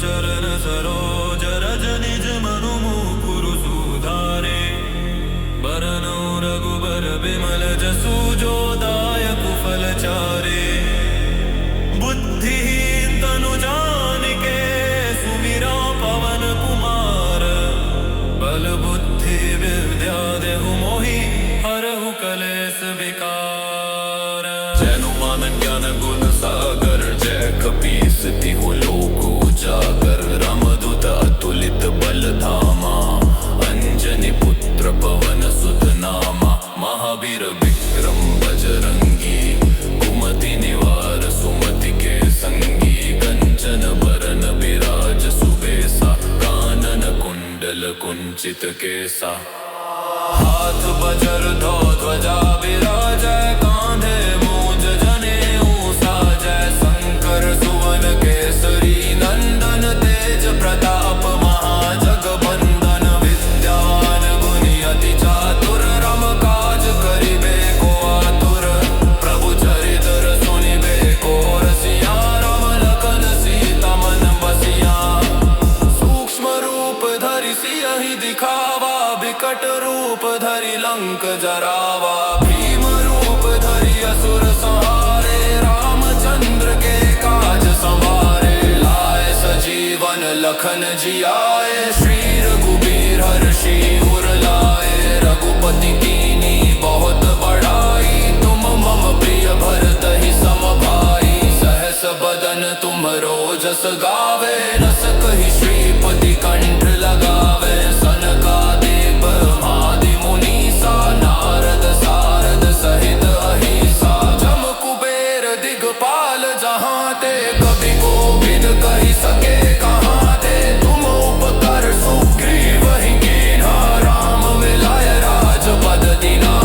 चरण सरोज रज निज मनु मुकुरु सुधारे। बरनउँ रघुबर बिमल जसु जो दायक फल चारे। बुद्धिहीन तनु जानिके सुमिरा पवन कुमार। बल बुद्धि विद्या देहु मोहि हरहु कलेस विकार। जैनु मानन ज्ञान गुण सागर जय कपीस तिहु लोक उजागर। रामदूत अतुलित बल धामा अंजनी पुत्र पवन सुत नामा। महावीर विक्रम बजरंगी कुमति निवार सुमति के संगी। कंचन बरन विराज सुबेसा कानन कुंडल कुंचित केसा। हाथ वज्र ध्वजा विराजै कांधे मूंज जनेऊ साजै। शंकर सुवन केसरी नंदन तेज प्रताप महाजगबंदन। विद्यान गुणी अति चातुर राम काज करिबे को आतुर। प्रभु चरित्र सुनिबे को रसिया राम लखन सीता मन बसिया। सूक्ष्म रूप धरि सियहि दिखावा विकट रूप धरि लंक जरावा। भीम रूप धरि असुर संहारे रामचंद्र के काज संवारे। लाए सजीवन लखन जियाए श्री रघुबीर हर्षि उर लाए। रघुपति कीनी बहुत बड़ाई तुम मम प्रिय भरतहि सम भाई। सहस बदन तुम रोजस गावे रस कहि श्रीपति कंठ लगावे। सनकादिक ब्रह्मादि मुनीसा नारद सारद सहित अहिसा। जम कुबेर दिगपाल जहाँ ते कवि कोविद कहि सके कहाँ ते। तुम उपकर सुग्रीवहि कीन्हा राम मिलाय राजपद दीन्हा।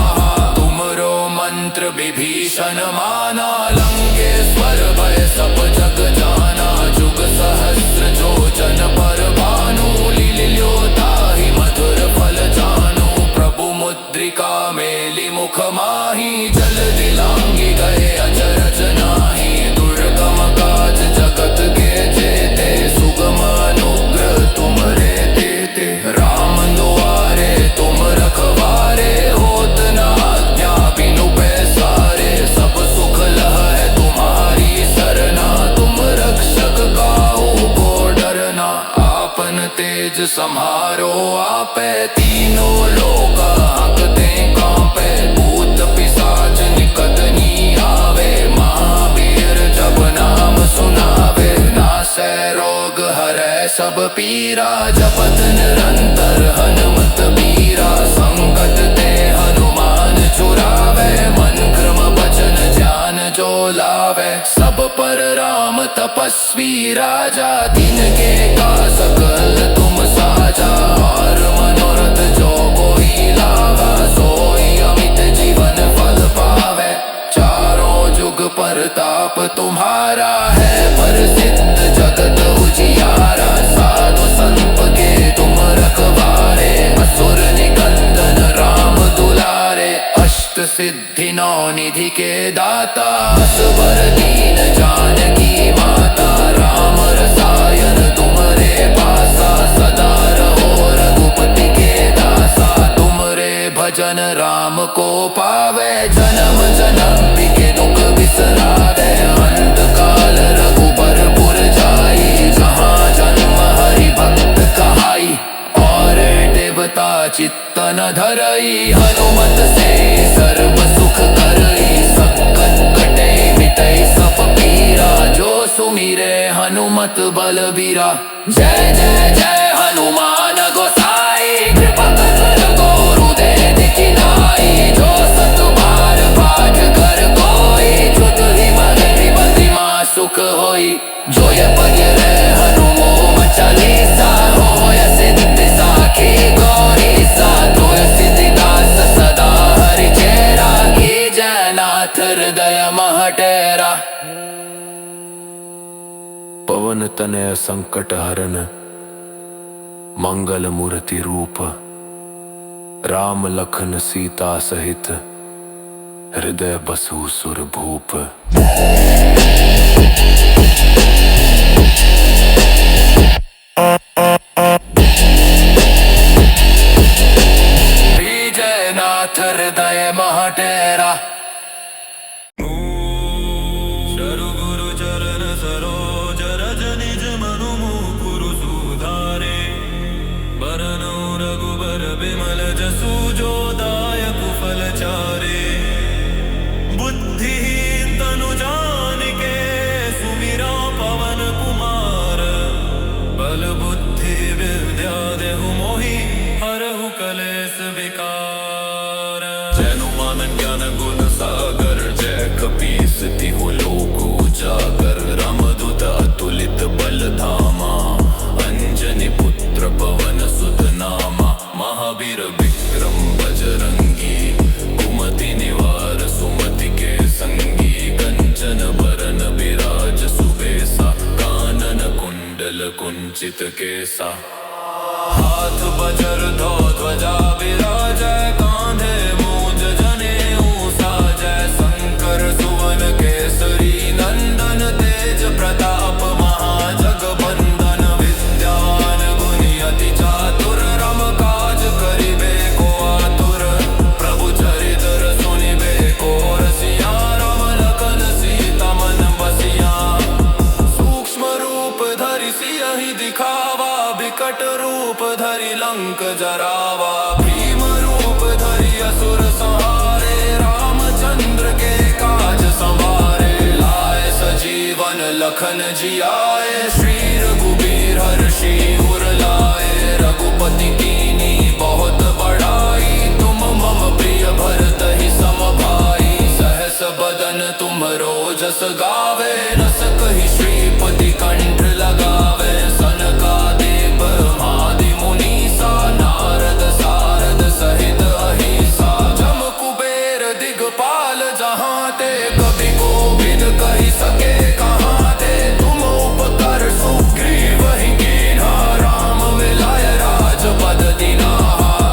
तुमरो मंत्र विभीषण माना लंकेश्वर भय सब जग जाना। जुग सहस्र जो जन पर भानु लील्यो ताहि मधुर फल जानू। प्रभु मुद्रिका मेलि मुख माहि जल दिलांगी गए अचरज नाही। दुर्गम काज जगत के जेते सुगम अनुग्रह तुमरे तेते। राम दुआरे तुम रखवारे होत न आज्ञा बिनु पैसारे। सब सुख लहै तुम्हारी सरना तुम रक्षक काहू को डरना। आपन तेज सम्हारो आपे तीनों लोक हांकते कांपे। भूत पिशाच निकट नहीं आवे महावीर जब नाम सुनावे। नासै रोग हरै सब पीरा जपत निरंतर हनुमत बीरा। संकट ते हनुमान छुड़ावे मन क्रम वचन ध्यान जो लावे। सब पर राम तपस्वी राजा तिनके का सकल तुम साजा। और मनोरथ जो कोई लावा सोई अमित जीवन फल पावे। चारों जुग परताप तुम्हारा है प्रसिद्ध जगत उजियारा। साधु संत के तुम रखवारे असुर निकंदन राम दुलारे। अष्ट सिद्धि नौ निधि के दाता असवर दीन जानकी माता। राम रसायन तुम्हारे पासा सदा रहो रघुपति के दासा। तुमरे भजन राम को पावे जन्म जन्म के दुख बिसरावे। अंत काल रघुबर पुर जाई जहाँ जन्म हरि भक्त कहाई। और देवता चित्तन धरई हनुमत से सर्व सुख करई। संकट कटे मिटई सब पीरा जो सुमिरे हनुमत बलबीरा। जय जय जय हनुमान गोसाई कृपा कर गुरुदेव दिखिनाई। जो सत बार पाठ कर कोई छुट ही मगरी सुख होई। जो ये पगिरे हनुमान चालीसा होय सिद्धि साखी गौरी सा। तो सिद्धिदास सदा हरि चेरा की जयनाथ हृदय महटेरा। पवन तनय संकट हरन मंगल मूर्ति रूप। राम लखन सीता सहित हृदय बसु सुर भूप। विमल जसु जो दायक फल चारे। बुद्धिहीन तनु जानिके सुमिरा पवन कुमार। बल बुद्धि विद्या देहु मोहि हरहु कलेस विकार। जैनुमान ज्ञान गुण सागर जय कपीस तिहु लोक उजागर। रामदूत अतुलित बल धामा अंजनी पुत्र पवन सुत नामा। महावीर विक्रम बजरंगी कुमति निवार सुमति के संगी। कंचन बरन विराज सुबेसा कानन कुंडल कुंचित केसा। हाथ बजर धो ध्वजा विराजै कांधे मूंज जनेऊ साजै। शंकर सुवन केसरी नंदन तेज प्रताप महाजगबंदन। विद्यावान गुणी अति चातुर राम काज करिबे को आतुर। प्रभु चरित्र सुनिबे को रसिया राम लखन सीता मन बसिया। सूक्ष्म रूप धरि सियहि दिखावा विकट रूप धरि लंक जरावा। भीम रूप धरि असुर संहारे रामचंद्र के काज संवारे। लाए सजीवन लखन जियाए श्री रघुबीर हर्षि उर लाए। रघुपति कीनी बहुत बड़ाई तुम मम प्रिय भरत ही सम भाई। सहस बदन तुम रोजस गावे रस कहि श्रीपति कंठ लगावे। सनकादिक ब्रह्मादि मुनीसा नारद सारद सहित अहिसा। जम कुबेर दिगपाल जहाँ ते कवि कोविद कहि सके कहाँ ते। तुम उपकर सुग्रीव ही कीन्हा राम मिलाय राजपद दीन्हा।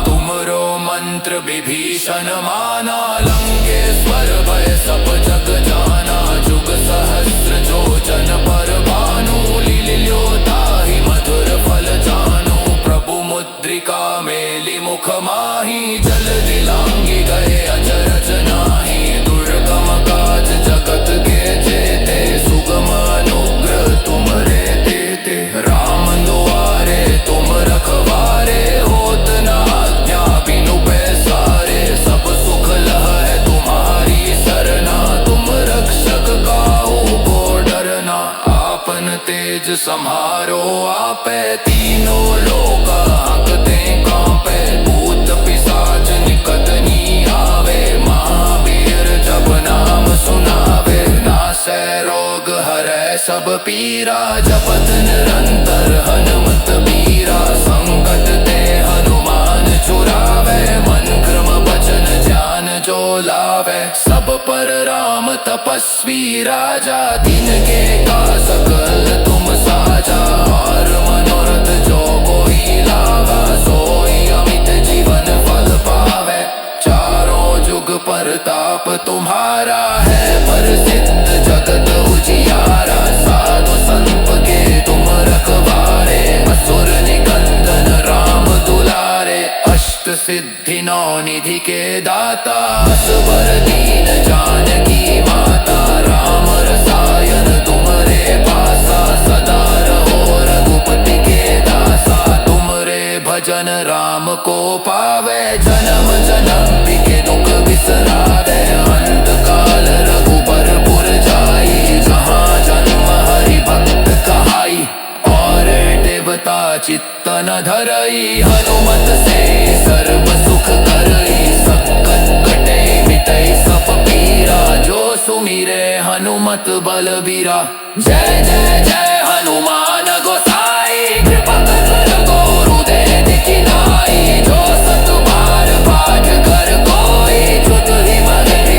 तुमरो मंत्र विभीषण माना लंकेश्वर भय सब जग जाना। जुग सहस्र जो जन पर भानु लील्योता ही मधुर फल जानू। प्रभु मुद्रिका मेलि मुख माही जल दिलांगी गए अचरज नाही। दुर्गम काज जगत के जेते सुगम अनुग्रह तुमरे तेते। राम दुआरे तुम रखवारे होत न आज्ञा बिनु पैसारे। सब सुख लह है तुम्हारी सरना तुम रक्षक काहू को डरना। आपन तेज सम्हारो आपे तीनों लोक हांकते कांपे। भूत पिशाच निकट नी आवे महावीर जब नाम सुनावे। नासै रोग हरै सब पीरा जपत निरंतर हनुमत बीरा। संकट ते हनुमान छुड़ावे मन क्रम वचन ध्यान जो लावे। सब पर राम तपस्वी राजा तिनके का सकल तुम साजा। और मनोरथ जो कोई लावा सोई अमित जीवन फल पावे। चारों जुग परताप तुम्हारा है प्रसिद्ध जगत उजियारा। साधु संत के तुम रखवारे असुर निकंदन राम दुलारे। अष्ट सिद्धि नौ निधि के दाता असबर दीन जानकी माता। राम रसायन तुम्हारे पासा सदा रहो रघुपति के दासा। तुमरे भजन राम को पावे जन्म जन्म के दुख बिसरावे। अंत काल रघुबर पुर जाई जहाँ जन्म हरि भक्त कहाई। और देवता चित्त न धरई हनुमत से सर्व सुख करई। संकट कटे मिटई सब पीरा जो सुमिरे हनुमत बलबीरा। जय जय जय हनुमान गोसाई कृपा कर गुरुदेव दिखिनाई। जो सत बार पाठ कर कोई छुट ही मगरी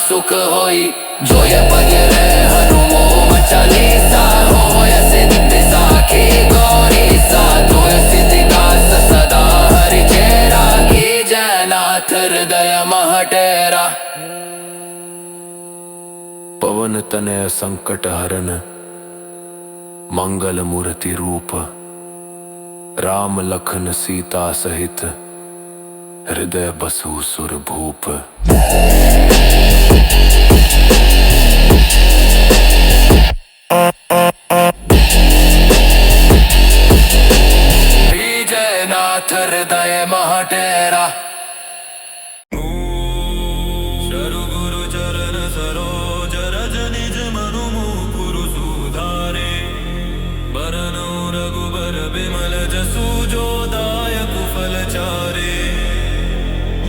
सुख होई। जो ये पढ़ ले हनुमान चालीसा होय सिद्धि साखी गौरी सा। जो सिद्धिदास सदा हरि चेरा की जयनाथ हृदय महटेरा। पवन तनय संकट हरन मंगल मूर्ति रूप। राम लखन सीता सहित हृदय बसु सुर भूप। जयनाथ हृदय महा वर विमल जसु जो दायक फल चारे।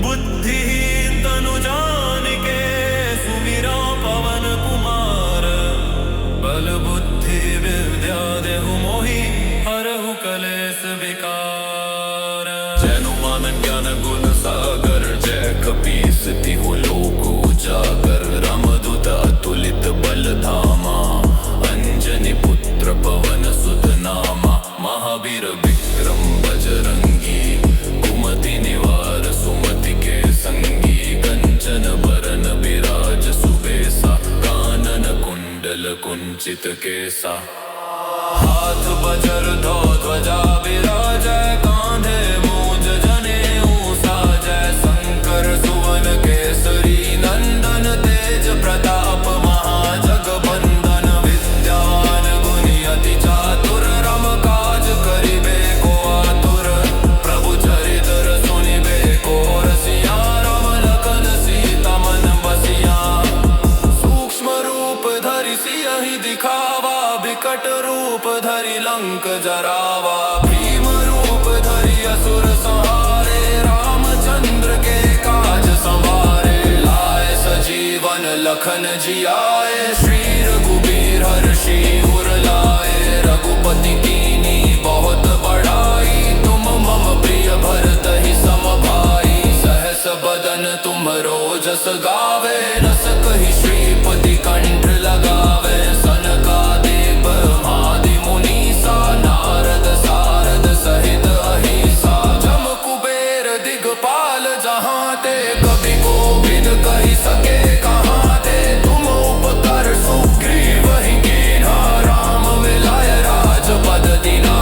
बुद्धिहीन तनु जानिके सुमिरा पवन कुमार। बल बुद्धि विद्या देहु मोहि हरहु कलेस विकार। जैनुमान ज्ञान गुण सागर जय कपीस तिहु लोक उजागर। रामदूत अतुलित बल धामा अंजनी पुत्र पवन सुत नामा। महावीर विक्रम बजरंगी कुमति निवार सुमति के संगी। कंचन बरन विराज सुबेसा कानन कुंडल कुंचित केसा। हाथ बजर धो ध्वजा विराजै कांधे मूंज जनेऊ साजै। शंकर सुवन केसरी नंदन तेज प्रताप महाजगबंदन। विद्यावान गुणी अति चातुर रम काज करिबे को आतुर। प्रभु चरित्र सुनिबे को रसिया राम लखन सीता मन बसिया। सूक्ष्म रूप धरि सियहि दिखावा विकट रूप धरि लंक जरावा। भीम रूप धरि असुर संहारे रामचंद्र के काज संवारे। लाए सजीवन लखन जियाए श्री रघुबीर हर्षि उर लाए। रघुपति कीनी बहुत बढ़ाई तुम मम प्रिय भरतहि सम भाई। सहस बदन तुम रोजस गावे रस कहि श्रीपति कंठ लगावे। सनकादिक ब्रह्मादि मुनीसा नारद सारद सहित अहिसा। जम कुबेर दिगपाल जहाँ ते कवि कोविद कहि सके कहाँ ते। तुम उपकर सुग्रीवहि कीन्हा राम मिलाय राजपद दीन्हा।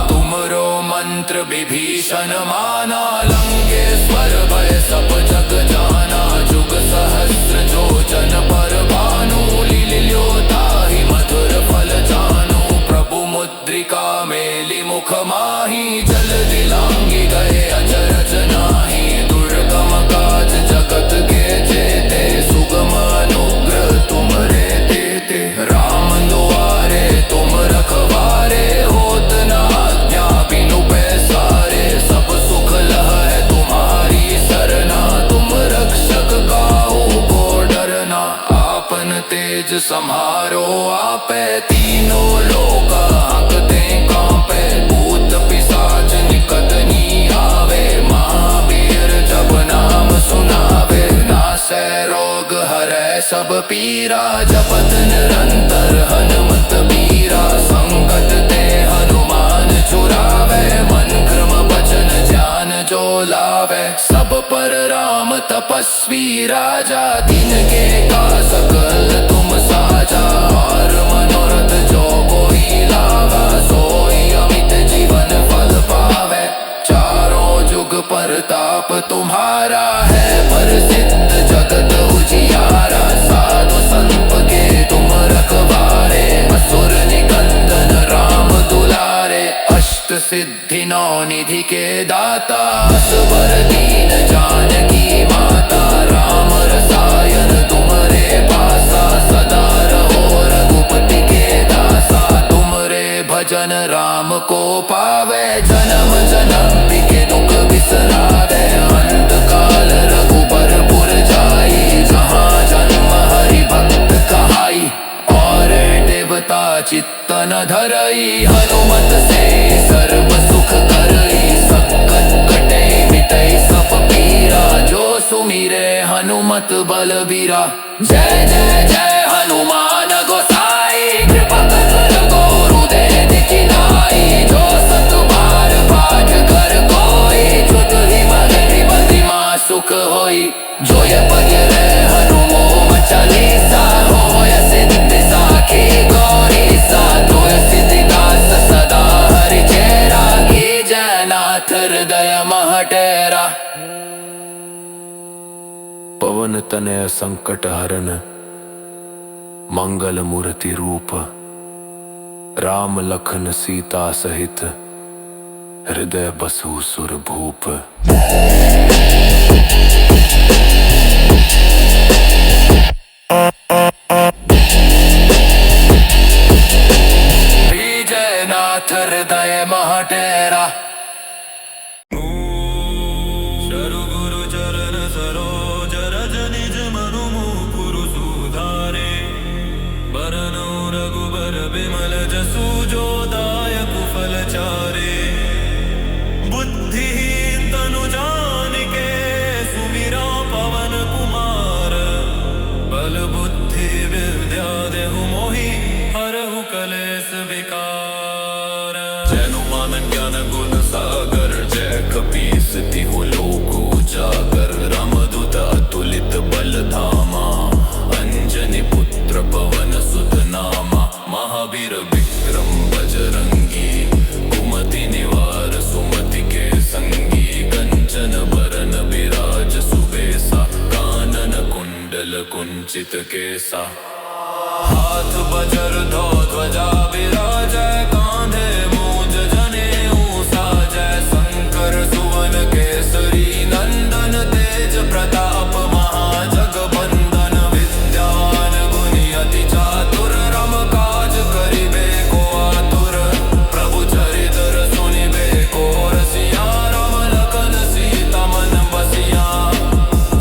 तुमरो मंत्र विभीषण माना लंकेश्वर भय सब जग जाना। जुग सहस्र जो जन पर भानु लील्यो ताहि मधुर फल जानू। प्रभु मुद्रिका मेलि मुख माहि जल्दि लांघि गए अचरज नाहि। दुर्गम काज जगत के जेते सुगम अनुग्रह तुमरे तेते। राम दुआरे तुम रखवारे होत न आज्ञा बिनु पैसारे। सब सुख लह है तुम्हारी सरना तुम रक्षक काहू को डरना। आपन तेज सम्हारो आपे तीनों लोक हांकते कांपे। भूत पिशाच निकट नी आवे महावीर जब नाम सुनावे। नासै रोग हरै सब पीरा जपत निरंतर हनुमत बीरा। संकट ते हनुमान छुड़ावे मन क्रम वचन ध्यान जो लावे। सब पर राम तपस्वी राजा तिनके का सकल तुम साजा। और मनोरथ जो कोई लावा सोई अमित जीवन फल पावे। चारों जुग परताप तुम्हारा है प्रसिद्ध जगत उजियारा। साधु संत के तुम रखवारे असुर निकंदन राम दुलारे। अष्ट सिद्धि नौ निधि के दाता असवर दीन जानकी माता। राम रसायन तुमरे पासा सदा रहो रघुपति के दासा। तुमरे भजन राम को पावे जन्म जन्म के दुख बिसरावे। अंत काल रघुबर पुर जाई जहाँ जन्म हरि भक्त कहाई। और देवता चित्तन धरई हनुमत से सर्व सुख करई। संकट कटे मिटई सब पीरा जो सुमिरे हनुमत बलबीरा। जय जय जय हनुमान गोसाई कृपा कर गुरुदेव की नाई। जो सत बार पाठ कर कोई छुट ही मति सुख होई। जो ये पढ़ ले हनुमान चालीसा होय सिद्धि साखी गौरी सा। तो सिद्धि दास सदा हरि चेरा की जयनाथ हृदय महटेरा। पवन तनय संकट हरन मंगल मूर्ति रूप। राम लखन सीता सहित हृदय बसु सुर भूप। विजयनाथ हृदय महा महटेरा। शरु गुरु चरण सरोज रज निज मनु मुकुरु सुधारे बरनौ रघुबर बिमल जसु जो दायकु फल चारे। बुद्धिहीन तनु जानिके सुमिरा पवन कुमार बल बुद्धि विद्या देहु मोहि हरहु कलेस विकार। जैनु मानन ज्ञान गुण सागर जय कपीस तिहु लोक उजागर रामदूत अतुलित बल धामा अंजनी पुत्र पवन सुत नामा। महावीर विक्रम बजरंगी कुमति निवार सुमति के संगी। कंचन बरन विराज सुबेसा कानन कुंडल कुंचित केसा। हाथ बजर धो ध्वजा विराजै कांधे मूंज जनेऊ साजै। शंकर सुवन केसरी नंदन तेज प्रताप महाजगबंदन। विद्यान गुणी अति चातुर रम काज करिबे को आतुर। प्रभु चरित्र सुनिबे को रसिया राम लखन सीता मन बसिया।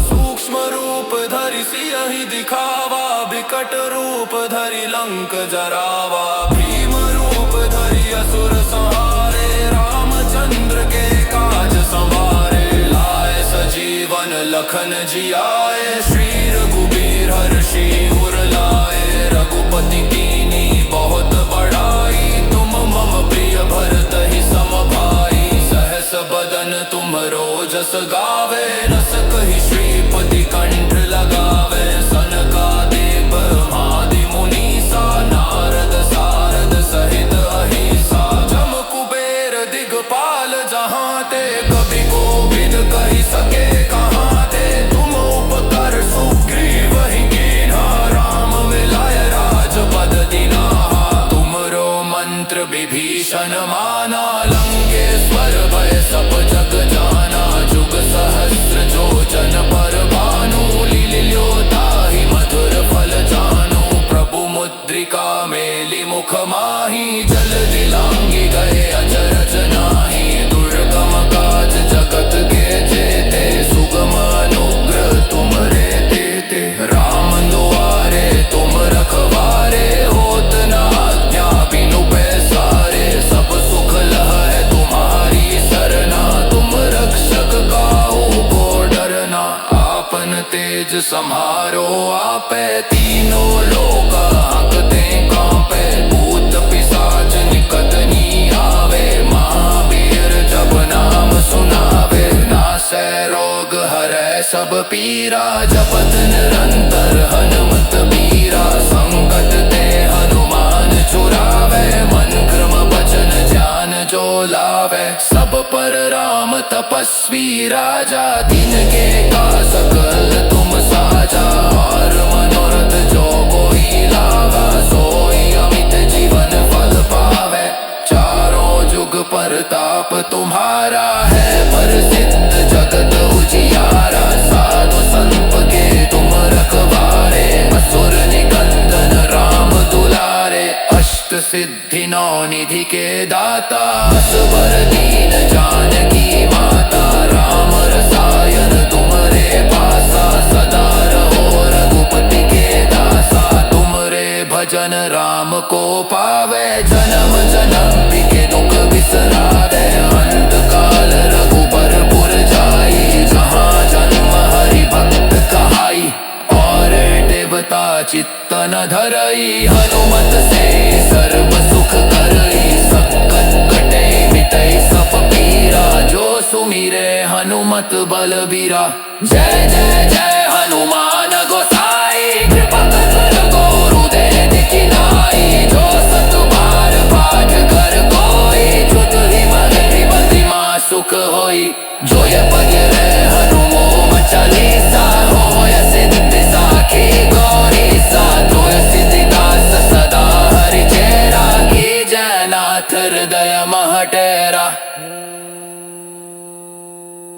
सूक्ष्म रूप धरि सियहि दिखावा विकट रूप धरि लंक जरावा। भीम रूप धरि असुर संहारे रामचंद्र के काज संवारे। लाए सजीवन लखन जियाए श्री रघुबीर हर्षि उर लाए। रघुपति कीनी बहुत बड़ाई तुम मम प्रिय भरत ही सम भाई। सहस बदन तुम रोजस गावे रस कहि श्रीपति कंठ लगावे। सनकादिक ब्रह्मादि मुनीसा नारद सारद सहित अहिसा। जम कुबेर दिगपाल जहाँ ते कवि कोविद कहि सके कहाँ ते। तुम उपकर सुग्रीव ही कीन्हा राम मिलाय राजपद दीन्हा। तुमरो मंत्र विभीषण माना लंकेश्वर भय सब जग जाना। जुग सहस्र जो जन पर भानु लील्यो ताहि मधुर फल जानू। प्रभु मुद्रिका मेलि मुख माहि जल दिलांगी गए अचरज नाही। दुर्गम काज जगत के जेते सुगम अनुग्रह तुम रे देते। राम दुआरे तुम रखवारे होत न आज्ञा बिनु पैसारे। सब सुख लह है तुम्हारी सरना तुम रक्षक काहू को डरना। आपन तेज सम्हारो आपे तीनों लोक हांकते कांपे। भूत पिशाच निकट नहीं आवे महावीर जब नाम सुनावे। नासै रोग हरै सब पीरा जपत निरंतर हनुमत बीरा। संकट ते हनुमान छुड़ावे मन क्रम वचन ध्यान जो लावे। सब पर राम तपस्वी राजा तिनके का सकल तुम साजा। और मनोरथ जो कोई लावा सोई अमित जीवन फल पावे। चारों जुग परताप तुम्हारा है प्रसिद्ध जगत उजियारा। साधु संत के तुम रखवारे असुर निकंदन राम दुलारे। अष्ट सिद्धि नौ निधि के दाता असवर दीन जानकी माता। राम रसायन तुम्हारे पासा सदा रहो रघुपति के दासा। तुमरे भजन राम को पावे जन्म जन्म के दुख बिसरावे। अंत काल रघुबर पुर जाई जहाँ जन्म हरि भक्त कहाई। और देवता चित्त न धरई हनुमत से सर्व सुख करई। संकट कटे मिटई सब पीरा जो सुमिरे हनुमत बलबीरा। जय जय जय हनुमान गोसाई कृपा कर गुरुदेव की नाई। जो सत बार पाठ कर कोई छुट ही मति सुख होई। जो ये पढ़ रहे हनुमान चालीसा होय सिद्धि साखी गौरी सा। जो सिद्धिदास सदा हरि चेरा की जयनाथ हृदय महटेरा।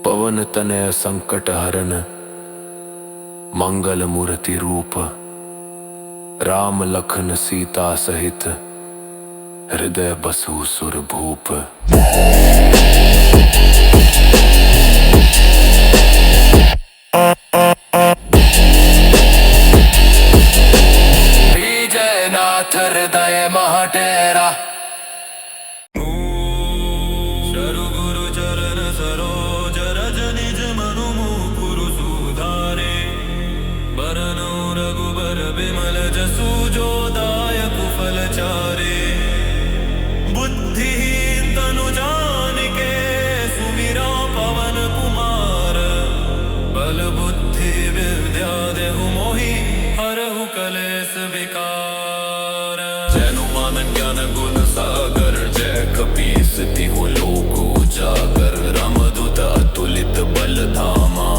पवन तनय संकट हरन मंगल मूर्ति रूप। राम लखन सीता सहित हृदय बसु सुर भूप। जयनाथ हृदय महटेरा। शरु गुरु चरण सरोज रज निज मनु मुकुरु सुधारे। बरनौ रघुबर बिमल जसु जो दायक फल चारे। बुद्धिहीन तनु जानिके सुमिरा पवन कुमार। बल बुद्धि विद्या देहु मोहि हरहु कलेस विकार। जैनु मानन ज्ञान गुण सागर जय कपीस तिहु लोक उजागर। रामदूत अतुलित बल धामा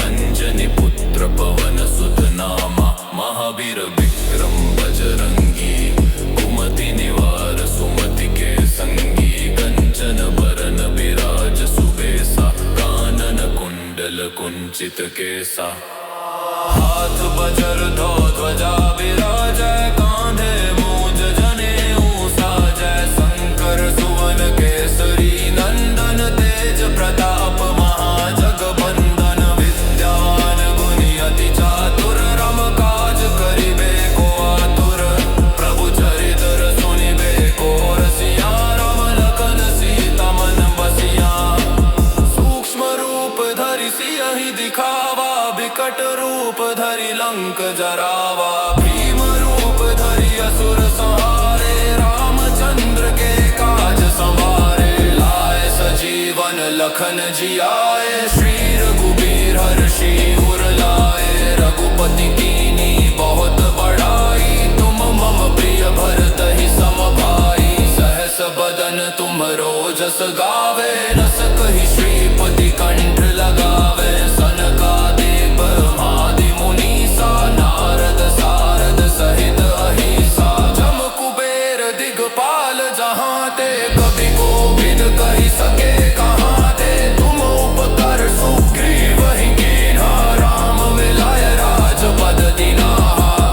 अंजनी पुत्र पवन सुत नामा। महावीर विक्रम बजरंगी कुमति निवार सुमति के संगी। कंचन बरन विराज सुबेसा कानन कुंडल कुंचित केसा। हाथ बजर धो ध्वजा विराजै कांधे मूज जनेऊ साजै। शंकर सुवन केसरी नंदन तेज प्रताप महाजगबंदन। विद्यान गुणी अति चातुर रम काज करिबे को आतुर। प्रभु चरित्र सुनिबे को रसिया राम लखन सीता मन बसिया। सूक्ष्म रूप धरि सियहि दिखावा विकट रूप धरि लंक जरावा। भीम रूप धरि असुर संहारे रामचंद्र के काज संवारे। लाए सजीवन लखन जियाए श्री रघुबीर हर्षि उर लाए। रघुपति कीनी बहुत बड़ाई तुम मम प्रिय भरतहि सम भाई। सहस बदन तुम रोजस गावे रस कहि श्रीपति कंठ लगावे। सनकादिक ब्रह्मादि मुनीसा नारद सारद सहित अहिसा। जम कुबेर दिगपाल जहाँ ते कवि कोविद कहि सके कहाँ ते। तुम उपकर सुग्रीवहि कीन्हा राम मिलाय राजपद दीन्हा।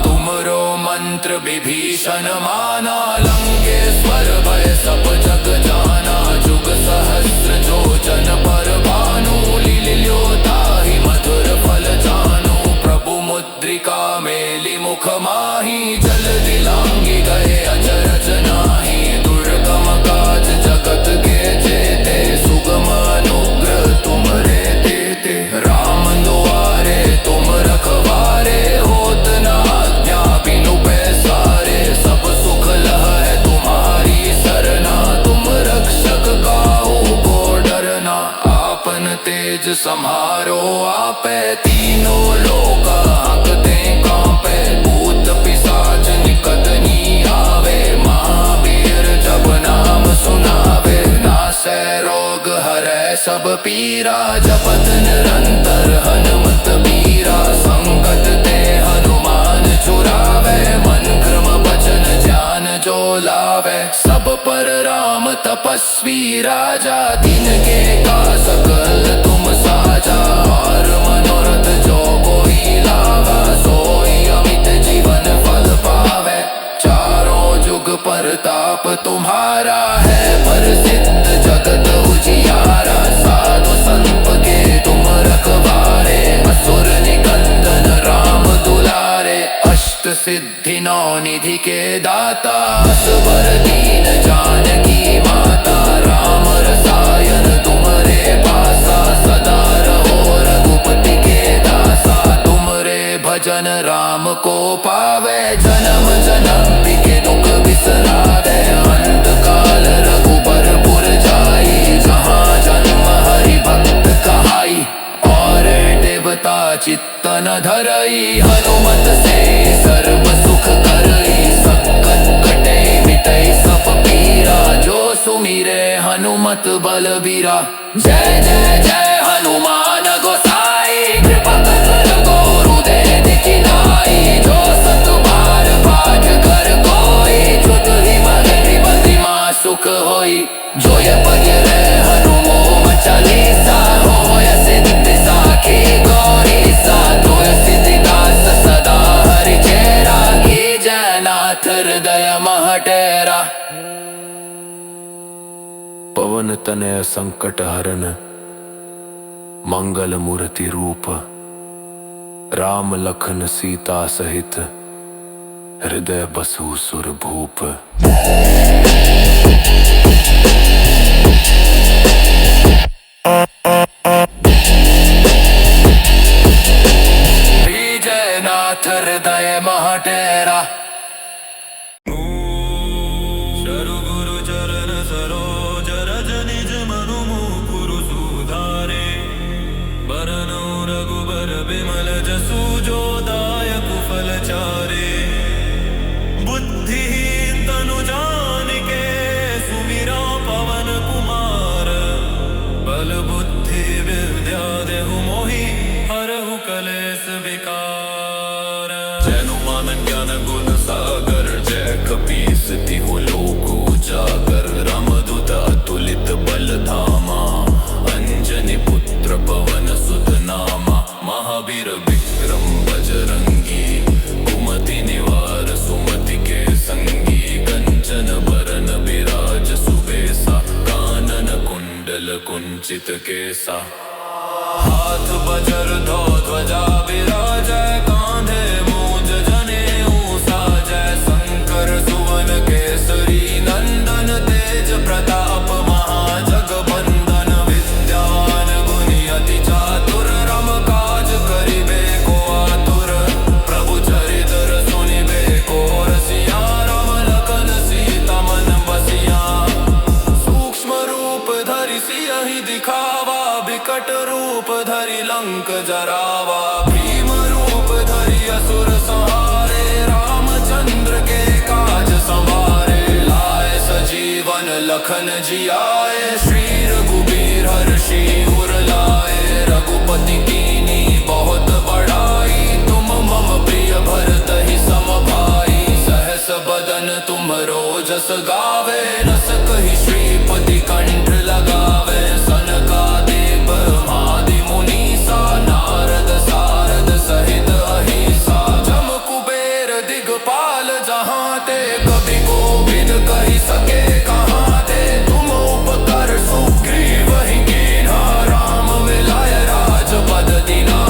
तुमरो मंत्र विभीषण माना लंकेश्वर भय सब जग जाना। जुग सहस्र जो जन पर भानु लील्यो ताहि मधुर फल जानू। प्रभु मुद्रिका मेलि मुख माहि जल दिलांगी गए अचरज नाही। दुर्गम काज जगत के जेते सुगम अनुग्रह तुमरे तेते। राम दुआरे तुम रखवारे होत न आज्ञा बिनु पैसारे। सब सुख लह है तुम्हारी सरना तुम रक्षक काहू को डरना। आपन तेज सम्हारो आपे तीनों लोक हांकते कांपे। भूत पिशाच निकट नी आवे महावीर जब नाम सुनावे। नासै रोग हरै सब पीरा जपत निरंतर हनुमत बीरा। संकट ते हनुमान छुड़ावे मन क्रम वचन ध्यान जो लावे। सब पर राम तपस्वी राजा तिनके का सकल तुम साजा। और मनोरथ जो कोई लावा सोई अमित जीवन फल पावे। चारों जुग परताप तुम्हारा है प्रसिद्ध जगत उजियारा। साधु संत के तुम रखवारे असुर निकंदन राम दुलारे। अष्ट सिद्धि नौ निधि के दाता असवर दीन जानकी माता। राम रसायन तुम्हारे पासा सदा रहो रघुपति के दासा। तुमरे भजन राम को पावे जन्म जन्म के दुख बिसरावे। अंत काल रघुबर पुर जाई जहाँ जन्म हरि भक्त कहाई। और देवता चित्तन धरई हनुमत से सर्व सुख करई। संकट कटे मिटई सब पीरा जो सुमिरे हनुमत बलबीरा। जय जय जय हनुमान गोसाई कृपा कर गुरुदेव दिखिनाई। जो सत बार पाठ कर कोई छुट ही मगरी सुख होई। जो ये पगिरे हनुमान चालीसा हो या सिद्धि साखी गौरी सा। तो सिद्धिदास सदा हरि चेरा की जयनाथ हृदय महटेरा। पवन तनय संकट हरन मंगल मूर्ति रूप राम लखन सीता सहित हृदय बसु सुर भूप। जयनाथ हृदय महटेरा शरु गुरु चरण सरोज रज निज मनु मुकुरु सुधारे बरनौ रघुबर बिमल जसु जो दायक फल चारे बुद्धिहीन तनु जानिके सुमिरा पवन कुमार बल बुद्धि विद्या देहु मोहि हरहु कलेस विकार। जनुमान ज्ञान गुण सागर जय कपीस तिहु लोक उजागर रामदूत अतुलित बल धामा अंजनी पुत्र पवन सुत नामा महावीर विक्रम बजरंगी कुमति निवार सुमति के संगी कंचन बरन विराज सुबेसा कानन कुंडल कुंचित केसा हाथ बजर धो ध्वजा विराजय कांधे मूंज जनेऊ साजय शंकर सुवन केसरी नंदन तेज प्रताप महाजगबंदन विद्यावान गुणी अति चातुर राम काज करिबे को आतुर प्रभु चरित्र सुनिबे को रसिया राम लखन सीता मन बसिया सूक्ष्म रूप धरि सियहि दिखावा विकट रूप धरि लंक जरावा भीम रूप धरि असुर संहारे रामचंद्र के काज संवारे लाए सजीवन लखन जियाए श्री रघुबीर हर्षि उर लाए रघुपति कीनी बहुत बड़ाई तुम मम प्रिय भरत ही सम भाई सहस बदन तुम रोजस गावे रस कहि श्रीपति कंठ लगावे सनकादिक ब्रह्मादि मुनीसा नारद सारद सहित अहिसा जम कुबेर दिगपाल जहाँ ते कवि कोविद कहि सके कहाँ ते तुम उपकर सुग्रीव ही कीन्हा राम मिलाय राजपद दीन्हा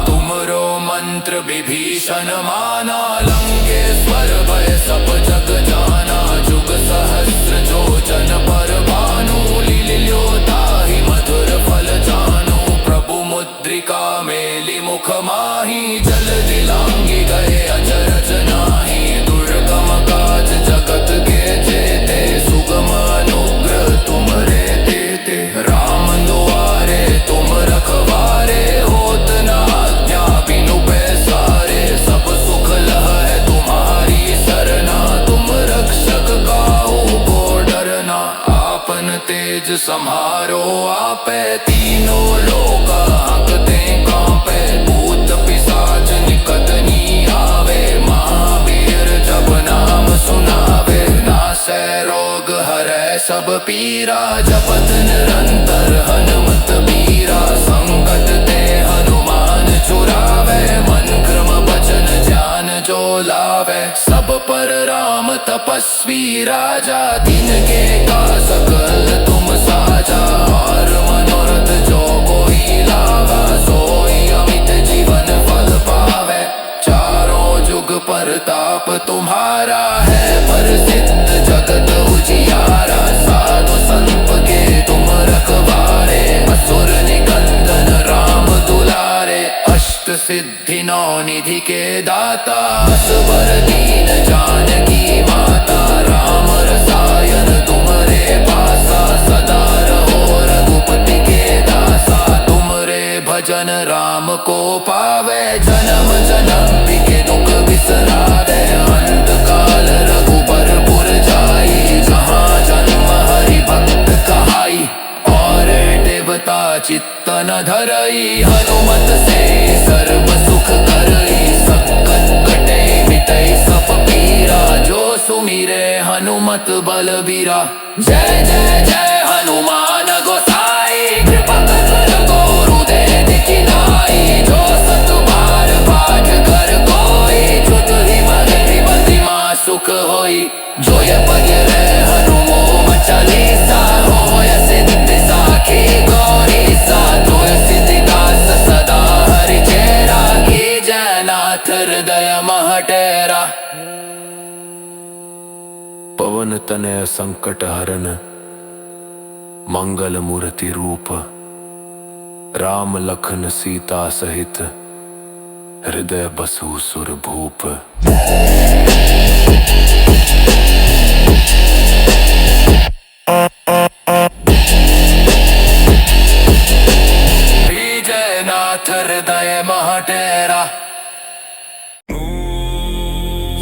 तुमरो मंत्र विभीषण माना लंकेश्वर भय सब जग जाना जुग सहस्र जो जन पर भानु लील्योता ही मधुर फल जानू प्रभु मुद्रिका मेलि मुख माही जल दिलांगी गए अचरज नाही दुर्गम काज जगत के जेते सुगम अनुग्रह तुम रे देते राम दुआरे तुम रखवारे होत न आज्ञा बिनु पैसारे सब सुख लह है तुम्हारी सरना तुम रक्षक काहू को डरना आपन तेज सम्हारो आपे तीनों लोक हांकते कांपे भूत पिशाच निकट नी आवे महावीर जब नाम सुनावे नासै रोग हरै सब पीरा जपत निरंतर हनुमत बीरा संकट ते हनुमान छुड़ावे मन क्रम वचन ध्यान जो लावे सब पर राम तपस्वी राजा तिनके का सकल तुम साजा और मनोरथ जो कोई लावा सोई अमित जीवन फल पावे चारों जुग परताप तुम्हारा है प्रसिद्ध जगत उजियारा साधु संत के तुम रखवारे असुर निकंदन राम दुलारे अष्ट सिद्धि नौ निधि के दाता असबर दीन जानकी माता राम रसायन तुम्हारे पासा सदा रहो रघुपति के दासा तुमरे भजन राम को पावे जन्म जन्म के दुख बिसरावे अंत काल रघुबर पुर जाई जहाँ जन्म हरि भक्त कहाई और देवता चित्त न धरई हनुमत से सर्व सुख करई संकट कटे मिटई सब पीरा जो सुमिरे हनुमत बलबीरा जय जय जय हनुमान गोसाई कृपा कर गुरुदेव दिखिलाई जो सत बार पाठ कर कोई छुट ही मगरी सुख होई जो ये पढ़े हनुमान चालीसा हो ऐसे तनय संकट हरन मंगल मूर्ति रूप राम लखन सीता सहित हृदय बसु सुर भूप। जयनाथ हृदय महटेरा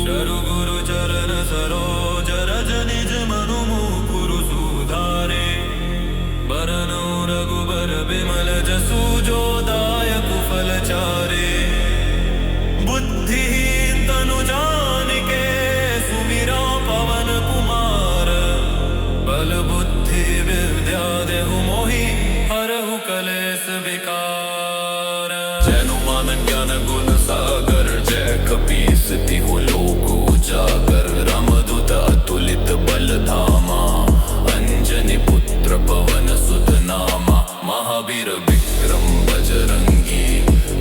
शरु गुरु चरण सरोज रज निज मनु मुकुरु सुधारे बरनौ रघुबर बिमल जसु जो दायक फल चारे बुद्धिहीन तनु जानिके सुमिरा पवन कुमार बल बुद्धि विद्या देहु मोहि हरहु कलेस विकार। जनुमान ज्ञान गुण सागर जय कपीस तिहु लोक उजागर रामदूत अतुलित बल धामा अंजनी पुत्र पवन सुत नामा महावीर विक्रम बजरंगी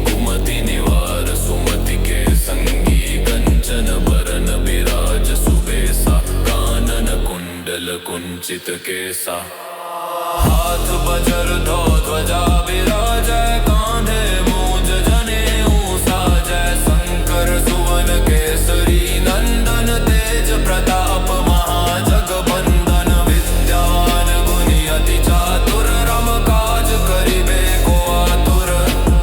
कुमति निवार सुमति के संगी कंचन बरन विराज सुबेसा कानन कुंडल कुंचित केसा हाथ बजर धो ध्वजा विराजय कांधे मूंज जनेऊ साजय शंकर सुवन केसरी नंदन तेज प्रताप महाजगबंदन विद्यावान गुणी अति चातुर राम काज करिबे को आतुर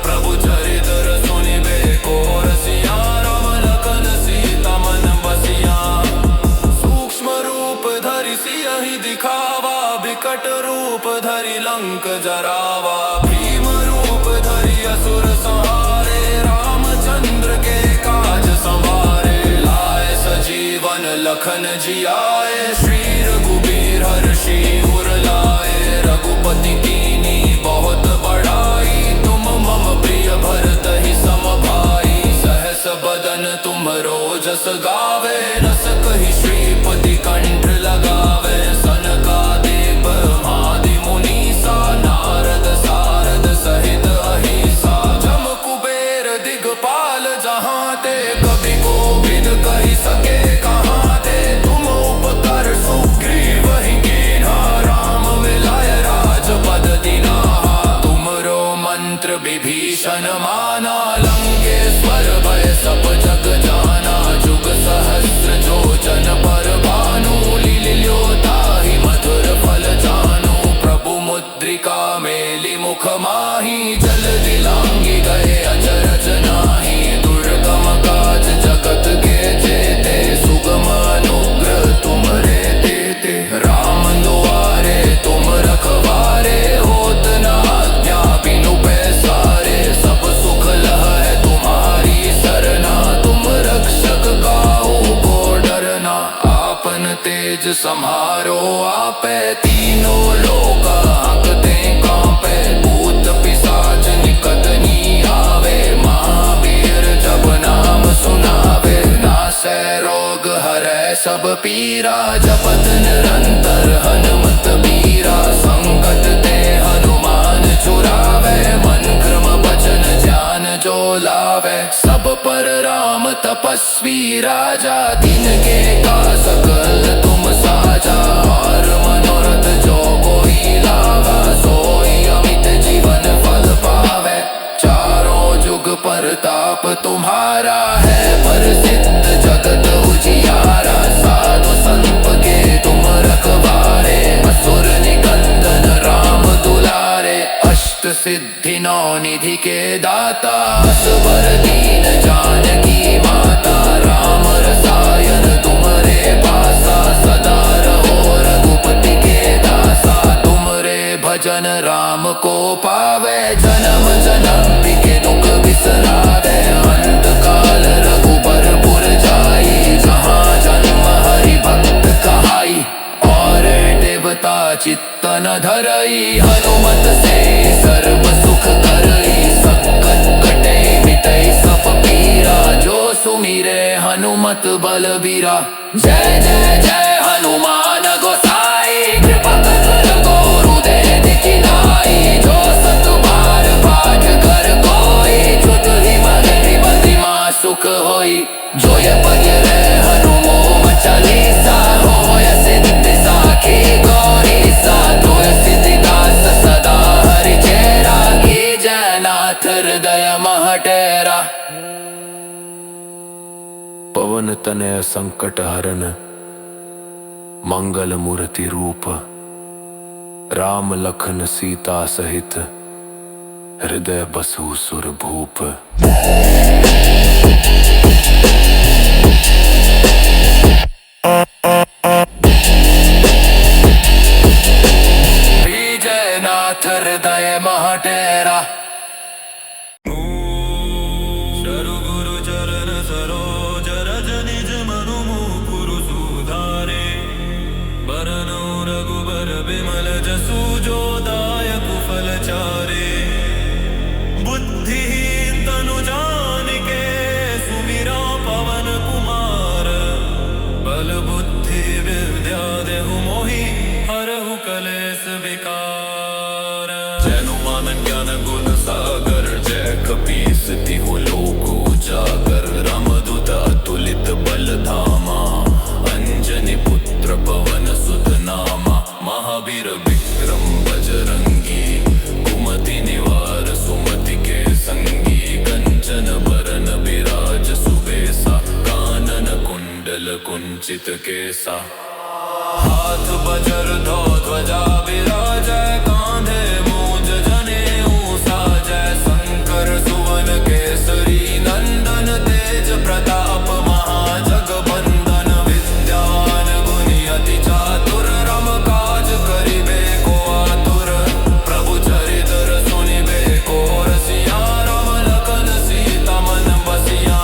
प्रभु चरित्र सुनिबे को रसिया राम लखन सीता मन बसिया सूक्ष्म रूप धरि सियहि दिखावा विकट रूप धरि लंक जरावा भीम रूप धरि असुर संहारे रामचंद्र के काज संवारे लाए सजीवन लखन जियाए श्री रघुबीर हर्षि उर लाए रघुपति कीनी बहुत बड़ाई तुम मम प्रिय भरत ही सम भाई सहस बदन तुम रोजस गावे रस कहि श्रीपति कंठ लगावे सनकादिक ब्रह्मादि मुनीसा नारद सारद सहित अहिसा जम कुबेर दिगपाल जहाँ ते कवि कोविद कहि सके कहाँ ते तुम उपकर सुग्रीव ही कीन्हा राम मिलाय राजपद दीन्हा तुमरो मंत्र विभीषण माना लंकेश्वर भय सब जग जाना जुग सहस्र जो जन पर भानु लील्योता ही मधुर फल जानू प्रभु मुद्रिका मेलि मुख माही जल दिलांगी गए अचरज नाही दुर्गम काज जगत के जेते सुगम अनुग्रह तुमरे देते राम दुआरे तुम रखवारे होत न आज्ञा बिनु पैसारे सब सुख लह है तुम्हारी सरना तुम रक्षक काहू को डरना आपन तेज सम्हारो आपे तीनों लोक हांकते कांपे भूत पिशाच निकट नी आवे महावीर जब नाम सुनावे नासै रोग हरै सब पीरा जपत निरंतर हनुमत बीरा संकट ते हनुमान छुड़ावे मन क्रम वचन ध्यान जो लावे सब पर राम तपस्वी राजा दिन के का सकल तुम साजा और मनोरथ जो कोई लावा सोई अमित जीवन फल पावे चारों जुग परताप तुम्हारा है प्रसिद्ध जगत उजियारा साधु संत के तुम रखवारे असुर निकंदन राम दुलारे अष्ट सिद्धि नौ निधि के दाता असबर दीन जानकी माता राम रसायन तुम्हारे पासा सदा रहो रघुपति के दासा तुमरे भजन राम को पावे जन्म जन्म के दुख बिसरावे अंत काल रघुबर पुर जाई जहाँ जन्म हरि भक्त कहाई और देवता चित्तन धरई हनुमत से सर्व सुख करई संकट कटे मिटई सब पीरा जो सुमिरे हनुमत बलबीरा जय जय जय हनुमान गोसाई कृपा कर गुरुदेव की नाई जो सत बार पाठ कर कोई छुट ही मति सुख होई जो ये पढ़ ले हनुमान चालीसा हो सिद्ध तनय संकट हरन मंगल मूर्ति रूप, राम लखन सीता सहित हृदय बसु सुर भूप। विजयनाथ हृदय महटेरा, शरु गुरु चरण सरोज रज निज मनु मुकुरु सुधारे, बरनौ रघुबर बिमल जसु जो दायक फल चारे। बुद्धिहीन तनु जानिके सुमिरा पवन कुमार, बल बुद्धि विद्या देहु मोहि हरहु कलेस विकार। जैनु आनंद ज्ञान गुण सागर, जय कपीस तिहु लोक उजागर। रामदूत अतुलित बल धामा, अंजनी पुत्र पवन सुत नामा। महावीर विक्रम बजरंगी, कुमति निवार सुमति के संगी। कंचन बरन विराज सुबेसा, कानन कुंडल कुंचित केसा। हाथ बजर धो ध्वजा विराजय, कांधे मूंज जनेऊ साजय। शंकर सुवन केसरी नंदन, तेज प्रताप महाजगबंदन। विद्यान गुणी अति चातुर, रम काज करिबे को आतुर। प्रभु चरित्र सुनिबे को रसिया, राम लखन सीता मन बसिया।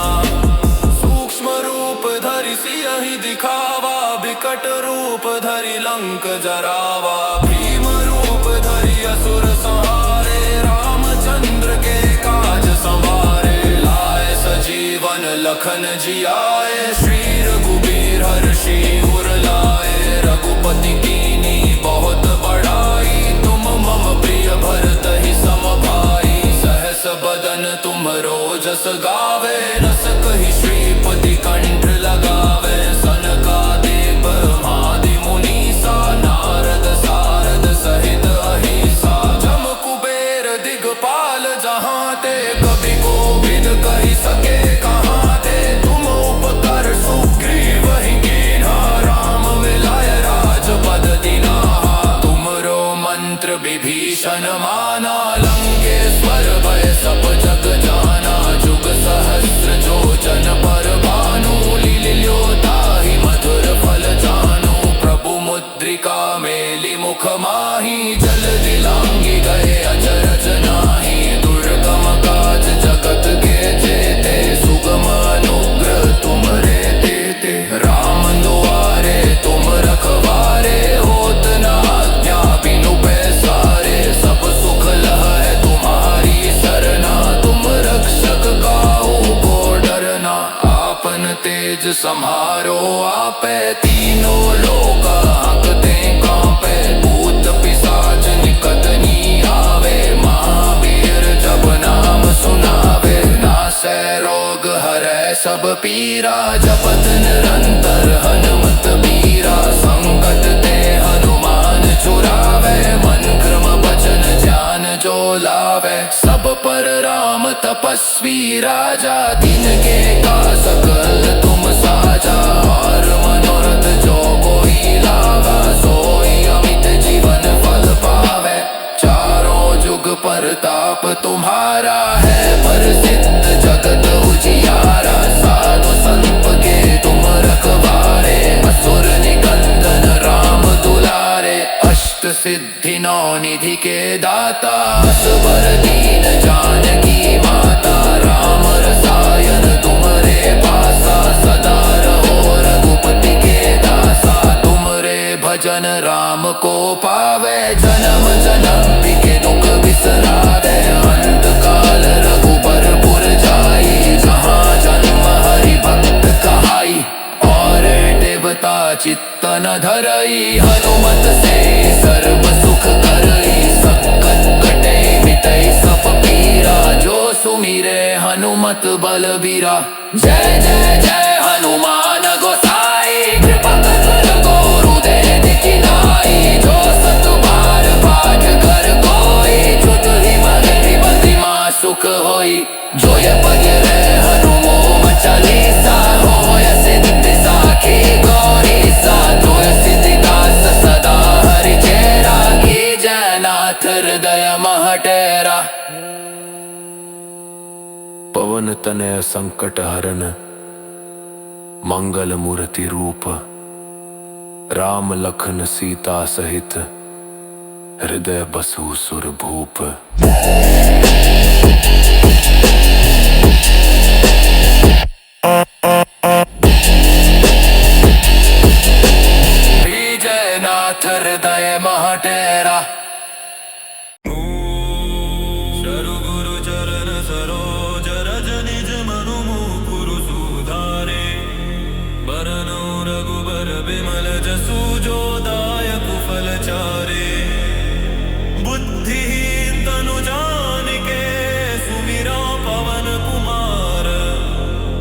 सूक्ष्म रूप धरि सियहि दिखावा, विकट रूप धरि लंक जरावा। भीम रूप धरि असुर संहारे, रामचंद्र के काज संवारे। लाए सजीवन लखन जियाए, श्री रघुबीर हर्षि उर लाए। रघुपति कीनी बहुत बड़ाई, तुम मम प्रिय भरतहि सम भाई। सहस बदन तुम रोजस गावे, रस कहि श्रीपति कंठ लगावे। सनकादिक ब्रह्मादि मुनीसा, नारद सारद सहित अहिसा। जम कुबेर दिगपाल जहाँ ते, कवि कोविद कहि सके कहाँ ते। तुम उपकर सुग्रीवहि कीन्हा, राम मिलाय राजपद दीन्हा। तुमरो मंत्र विभीषण माना, लंकेश्वर भय सब जग जाना। जुग सहस्र जो जन पर भानु, लील्यो ताहि मधुर फल जानू। प्रभु मुद्रिका मेलि मुख माहि, जल दिलांगी गए अचरज नाही। दुर्गम काज जगत के जेते, सुगम अनुग्रह तुमरे तेते। राम दुआरे तुम रखवारे, होत न आज्ञा बिनु पैसारे। सब सुख लहै तुम्हारी सरना, तुम रक्षक काहू को डरना। आपन तेज सम्हारो आपे, तीनों लोक हांकते कांपे। भूत पिशाच निकट नहीं आवे, महावीर जब नाम सुनावे। नासै रोग हरै सब पीरा, जपत निरंतर हनुमत बीरा। संकट ते हनुमान छुड़ावे, मन क्रम वचन ध्यान जो लावे। सब पर राम तपस्वी राजा, तिनके का सकल तुम साजा। और मनोरथ जो कोई लावा, सोई अमित जीवन फल पावे। चारों जुग परताप तुम्हारा है, प्रसिद्ध जगत उजियारा। साधु संत के तुम रखवारे, असुर निकंदन राम दुलारे। अष्ट सिद्धि नौ निधि के दाता, असवर दीन जानकी माता। राम रसायन तुम्हारे पासा, सदा रहो रघुपति के दासा। तुमरे भजन राम को पावे, जन्म जन्म के दुख बिसरावे। अंत काल रघुबर पुर जाई, जहाँ जन्म हरि भक्त कहाई। और देवता चित्त न धरई, हनुमत से सर्व सुख करई। संकट कटे मिटई सब पीरा, जो सुमिरे हनुमत बलबीरा। जय जय जय हनुमान गोसाई, कृपा कर गुरुदेव दिखिनाई। जो सत बार पाठ कर कोई, छुट ही मति सुख होई। जो ये पढ़े हनुमान चालीसा, हो सिद्ध पवन तनय संकट हरन मंगल मूर्ति रूप राम लखन सीता सहित हृदय बसु सुर भूप। जयनाथ हृदय महटेरा शरु गुरु चरण सरोज रज निज मनु मुकुरु सुधारे बरनौ रघुबर बिमल जसु जो दायक फल चारे बुद्धिहीन तनु जानिके सुमिरा पवन कुमार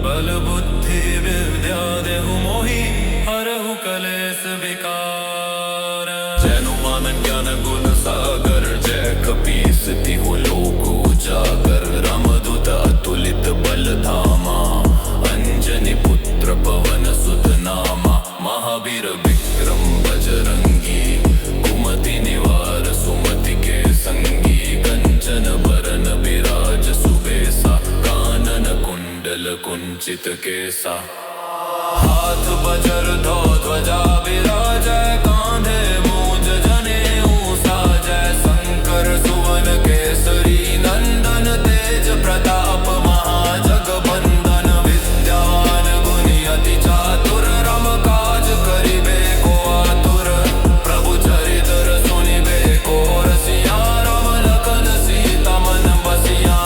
बल बुद्धि विद्या देहु मोहि हरहु कलेस विकार। जैनुमान ज्ञान गुण सागर जय कपीस तिहु लोक उजागर रामदूत अतुलित बल धामा अंजनी पुत्र पवन सुत नामा महावीर विक्रम बजरंगी कुमति निवार सुमति के संगी कंचन बरन विराज सुबेसा कानन कुंडल कुंचित केसा हाथ बजर धो ध्वजा विराजय कांधे मूंज जनेऊ साजय शंकर सुवन केसरी नंदन तेज प्रताप महाजगबंदन विद्यान गुणी अति चातुर राम काज करिबे को आतुर प्रभु चरित्र सुनिबे को रसिया राम लखन सीता मन बसिया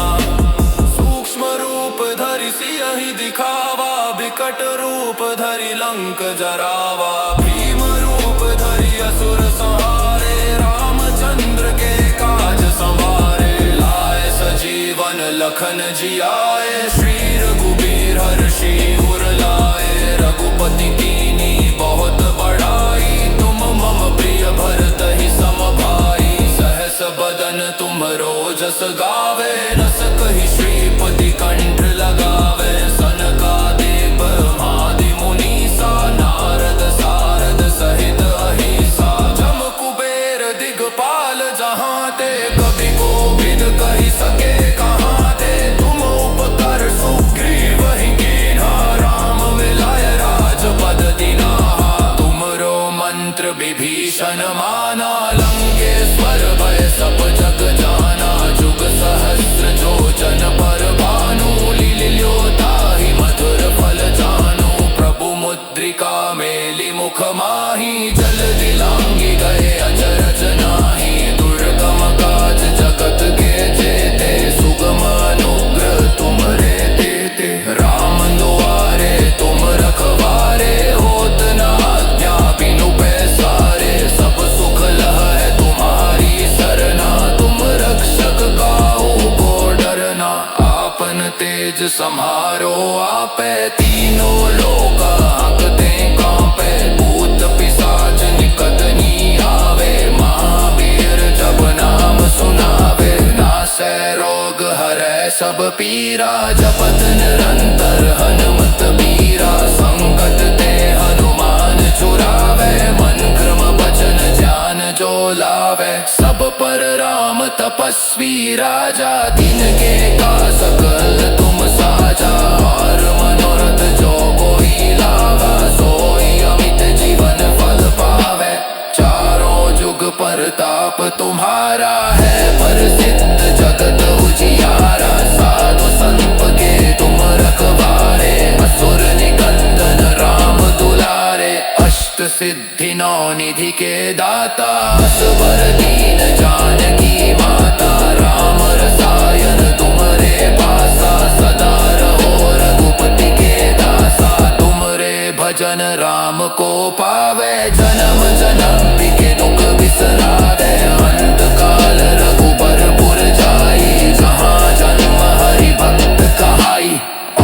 सूक्ष्म रूप धरि सियहि दिखावा विकट रूप धरि लंक जरावा भीम रूप धरि असुर संहारे रामचंद्र के काज संवारे लाए सजीवन लखन जियाए श्री रघुबीर हर्षि उर लाए रघुपति कीनी बहुत बड़ाई तुम मम प्रिय भरतहि सम भाई सहस बदन तुम रोजस गावे रस कहि श्रीपति कंठ लगावे सनकादिक ब्रह्मादि मुनीसा नारद सारद सहित अहिसा जम कुबेर दिगपाल जहाँ ते कवि कोविद कहि सके कहाँ ते तुम उपकर सुग्रीव ही कीन्हा राम मिलाय राजपद दीन्हा तुमरो मंत्र विभीषण माना लंकेश्वर भय सब जग जाना जुग सहस्र जो जन पर भानु लील्योता ही मधुर फल जानू प्रभु मुद्रिका मेलि मुख माही जल दिलांगी गए अचरज नाही दुर्गम काज जगत के जेते सुगम अनुग्रह तुमरे तेते राम दुआरे तुम रखवारे होत न आज्ञा बिनु पैसारे सब सुख लह है तुम्हारी सरना तुम रक्षक काहू को डरना आपन तेज सम्हारो आपे तीनों लोक हांकते कांपे भूत पिशाच निकट नी आवे महावीर जब नाम सुनावे नासै रोग हरै सब पीरा जपत निरंतर हनुमत बीरा संकट ते हनुमान छुड़ावे मन क्रम वचन ध्यान जो लावे सब पर राम तपस्वी राजा दिन के का सकल तुम साजा और मनोरथ जो कोई लावा सोई अमित जीवन फल पावे चारों जुग परताप तुम्हारा है प्रसिद्ध जगत उजियारा साधु संत के तुम रखवारे असुर निकंदन राम दुलारे अष्ट सिद्धि नौ निधि के दाता असवर दीन जानकी माता राम रसायन तुम्हारे पासा सदा रहो रघुपति के दासा तुमरे भजन राम को पावे जन्म जन्म के दुख बिसरावे अंत काल रघुबर पुर जाई जहाँ जन्म हरि भक्त कहाई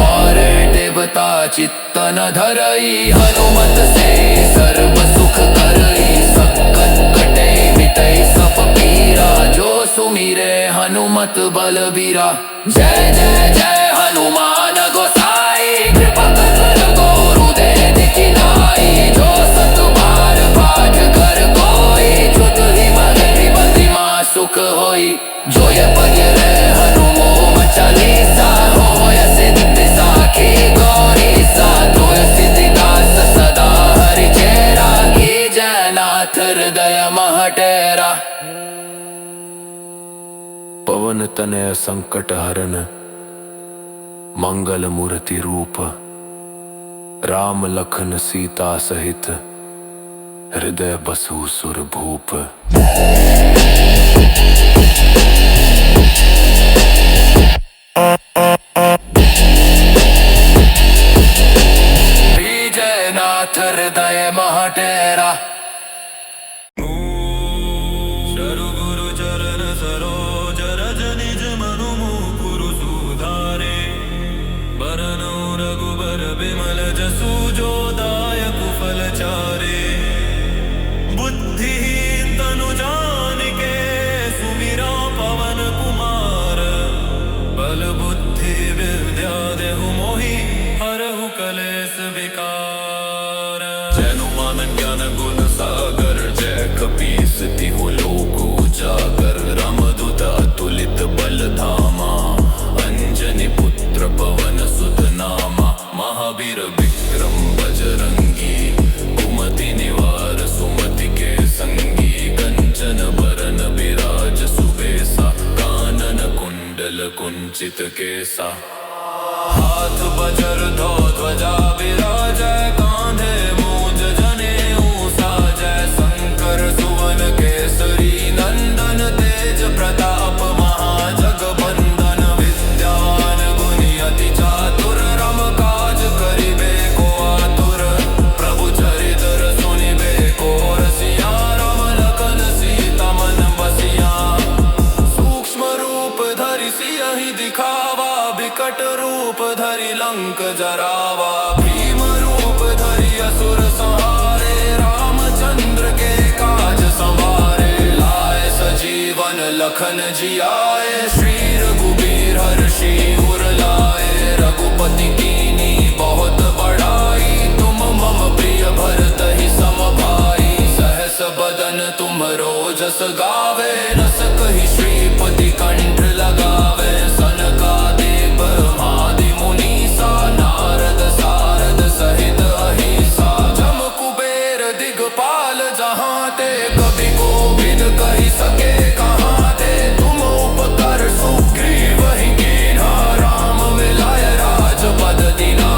और देवता चित्तन धरई हनुमत से सर्व सुख करई संकट कटे मिटई सब पीरा जो सुमिरे हनुमत बलबीरा जय जय जय हनुमान गोसाई कृपा कर गुरुदेव दिखिनाई जो सत बार पाठ कर कोई छुट ही मगरी सुख होई जो ये पढ़े हनुमान चालीसा हो ऐसे नाथ हृदय महटेरा। पवन तनय संकट हरन मंगल मूर्ति रूप, राम लखन सीता सहित हृदय बसु सुर भूप। जयनाथ हृदय महटेरा। शरु गुरु चरण सरोज रज निज मनु मुकुरु सुधारे। बरनौ रघुबर बिमल जसु जो दायक फल चारे। बुद्धिहीन तनु जानिके सुमिरा पवन कुमार। बल बुद्धि विद्या देहु मोहि हरहु कलेस विकार। जैनुमान ज्ञान गुण सागर, जय कपीस तिहु लोक उजागर। रामदूत अतुलित बल धामा, अंजनी पुत्र पवन सुत नामा। महावीर विक्रम बजरंगी, कुमति निवार सुमति के संगी। कंचन बरन विराज सुबेसा, कानन कुंडल कुंचित केसा। हाथ बजर धो ध्वजा विराजै, कांधे मूंज जनेऊ साजै। शंकर सुवन केसरी नंदन, तेज प्रताप महाजगबंदन। विद्यावान गुणी अति चातुर, राम काज करिबे को आतुर। प्रभु चरित्र सुनिबे को रसिया, राम लखन सीता मन बसिया। सूक्ष्म रूप धरि सियहि दिखावा, विकट रूप धरि लंक जरावा। भीम रूप धरि असुर संहारे, रामचंद्र के काज संवारे। लाए सजीवन लखन जियाए, श्री रघुबीर हर्षि उर लाए। रघुपति कीनी बहुत बड़ाई, तुम मम प्रिय भरत ही सम भाई। सहस बदन तुम रोजस गावे, रस कहि श्रीपति कंठ लगावे। सनकादिक ब्रह्मादि मुनीसा, नारद सारद सहित अहिसा। जम कुबेर दिगपाल जहांते, कवि कोविद कहि सके कहांते। तुम उपकर सुग्रीव ही कीन्हा, राम मिलाय राजपद दीन्हा।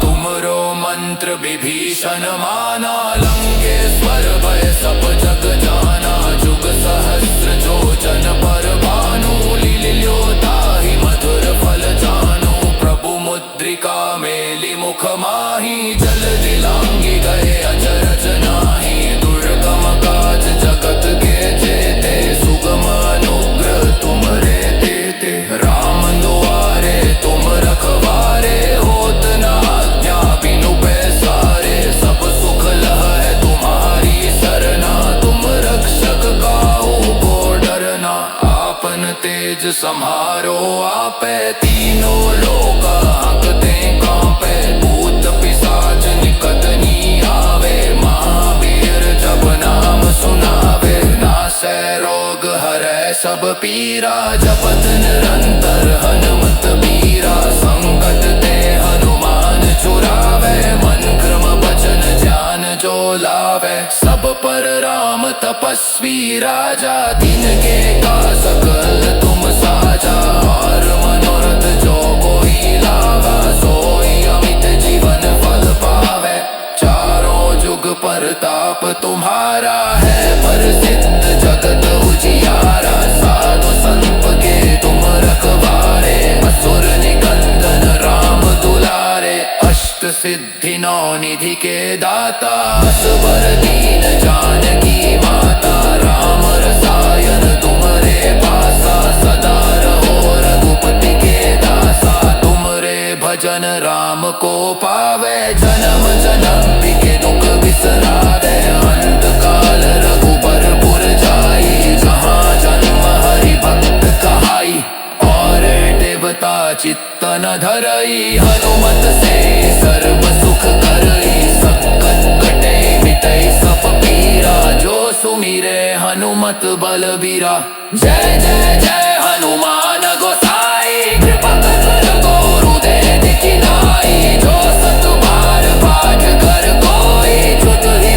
तुमरो मंत्र विभीषण माना, लंकेश्वर भय सब जग जाना। जुग सहस्र जो जन पर भानु, लील्योता ही मधुर फल जानू। प्रभु मुद्रिका मेलि मुख माही, जल दिलांगी गए अचरज नाही। दुर्गम काज जगत के जेते, सुगम अनुग्रह तुमरे तेते। राम दुआरे तुम रखवारे, होत न आज्ञा बिनु पैसारे। सब सुख लह है तुम्हारी सरना, तुम रक्षक काहू को डरना। आपन तेज सम्हारो आपे, तीनों लोक हांकते कांपे। भूत पिशाच निकट नी आवे, महावीर जब नाम सुनावे। नासै रोग हरै सब पीरा, जपत निरंतर हनुमत बीरा। संकट ते हनुमान छुड़ावे, मन क्रम वचन ध्यान जो लावे। सब पर राम तपस्वी राजा, तिनके का सकल तुम साजा। और मनोरथ जो कोई लावा, सोई अमित जीवन फल पावे। चारों जुग परताप तुम्हारा है, प्रसिद्ध जगत उजियारा। साधु संत के तुम रखवारे, असुर निकंदन राम दुलारे। अष्ट सिद्धि नौ निधि के दाता, असबर दीन जानकी माता। राम रसायन तुम्हारे पासा, सदा रहो रघुपति के दासा। तुमरे भजन राम को पावे, जन्म जन्म के दुख बिसरावे। अंत काल रघुबर पुर जाई, जहाँ जन्म हरि भक्त कहाई। और देवता चित्त न धरई, हनुमत से सर्व सुख करई। संकट कटे मिटई सब पीरा, जो सुमिरे हनुमत बलबीरा। जय जय जय हनुमान गोसाई, कृपा कर गुरुदेव की नाई। जो सत बार पाठ कर कोई, छुट ही